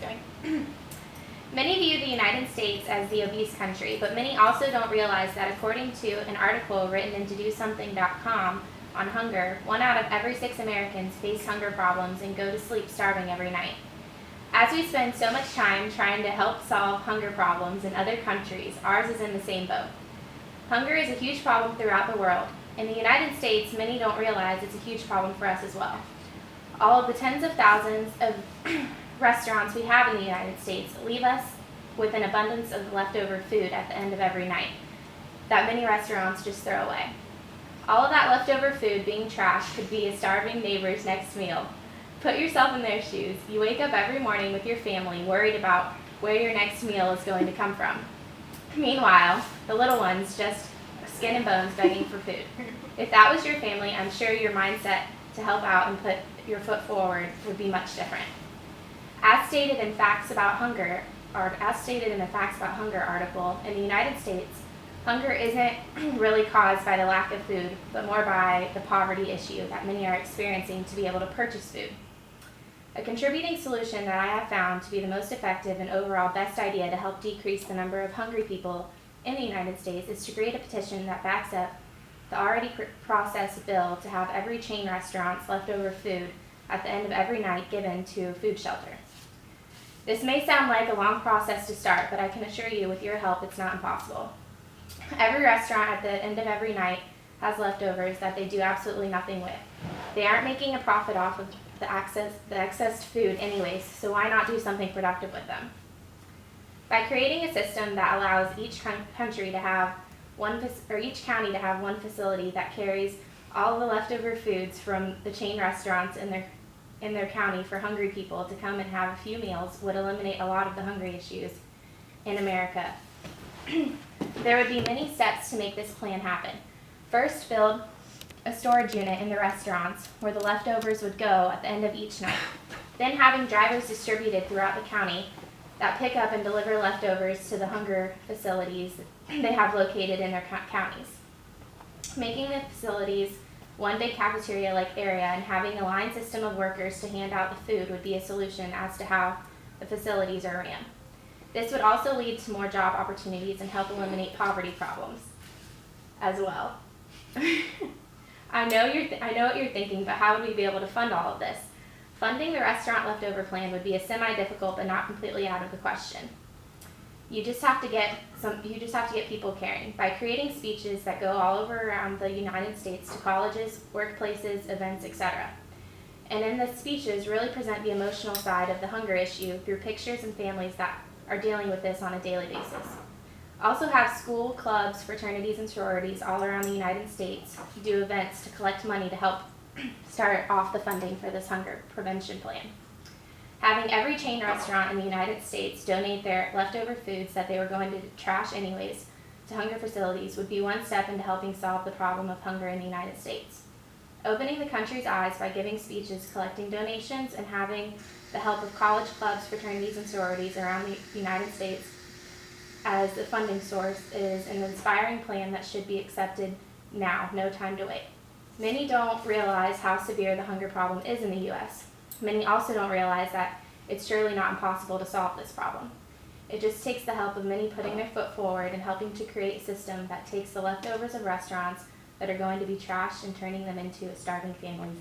going. Many view the United States as the obese country, but many also don't realize that according to an article written in todosomething.com on hunger, 1 out of every 6 Americans face hunger problems and go to sleep starving every night. As we spend so much time trying to help solve hunger problems in other countries, ours is in the same boat. Hunger is a huge problem throughout the world. In the United States, many don't realize it's a huge problem for us as well. All of the tens of thousands of restaurants we have in the United States leave us with an abundance of leftover food at the end of every night that many restaurants just throw away. All of that leftover food being trashed could be a starving neighbor's next meal. Put yourself in their shoes. You wake up every morning with your family worried about where your next meal is going to come from. Meanwhile, the little ones just skin and bones begging for food. If that was your family, I'm sure your mindset to help out and put your foot forward would be much different. As stated in a Facts About Hunger article, in the United States, hunger isn't really caused by the lack of food, but more by the poverty issue that many are experiencing to be able to purchase food. A contributing solution that I have found to be the most effective and overall best idea to help decrease the number of hungry people in the United States is to create a petition that backs up the already processed bill to have every chain restaurant's leftover food at the end of every night given to a food shelter. This may sound like a long process to start, but I can assure you with your help it's not impossible. Every restaurant at the end of every night has leftovers that they do absolutely nothing with. They aren't making a profit off of the excess food anyways, so why not do something productive with them? By creating a system that allows each country to have each county to have one facility that carries all the leftover foods from the chain restaurants in their county for hungry people to come and have a few meals would eliminate a lot of the hungry issues in America. There would be many steps to make this plan happen. First, build a storage unit in the restaurants where the leftovers would go at the end of each night. Then having drivers distributed throughout the county that pick up and deliver leftovers to the hunger facilities they have located in their counties. Making the facilities one big cafeteria-like area and having a line system of workers to hand out the food would be a solution as to how the facilities are ran. This would also lead to more job opportunities and help eliminate poverty problems as well. I know what you're thinking, but how would we be able to fund all of this? Funding the restaurant leftover plan would be a semi-difficult but not completely out of the question. You just have to get people caring by creating speeches that go all over around the United States to colleges, workplaces, events, etc. And in the speeches, really present the emotional side of the hunger issue through pictures and families that are dealing with this on a daily basis. Also have school, clubs, fraternities, and sororities all around the United States do events to collect money to help start off the funding for this hunger prevention plan. Having every chain restaurant in the United States donate their leftover foods that they were going to trash anyways to hunger facilities would be one step into helping solve the problem of hunger in the United States. Opening the country's eyes by giving speeches, collecting donations, and having the help of college clubs, fraternities, and sororities around the United States as the funding source is an inspiring plan that should be accepted now, no time to wait. Many don't realize how severe the hunger problem is in the U.S. Many also don't realize that it's surely not impossible to solve this problem. It just takes the help of many putting their foot forward and helping to create a system that takes the leftovers of restaurants that are going to be trashed and turning them into a starving family's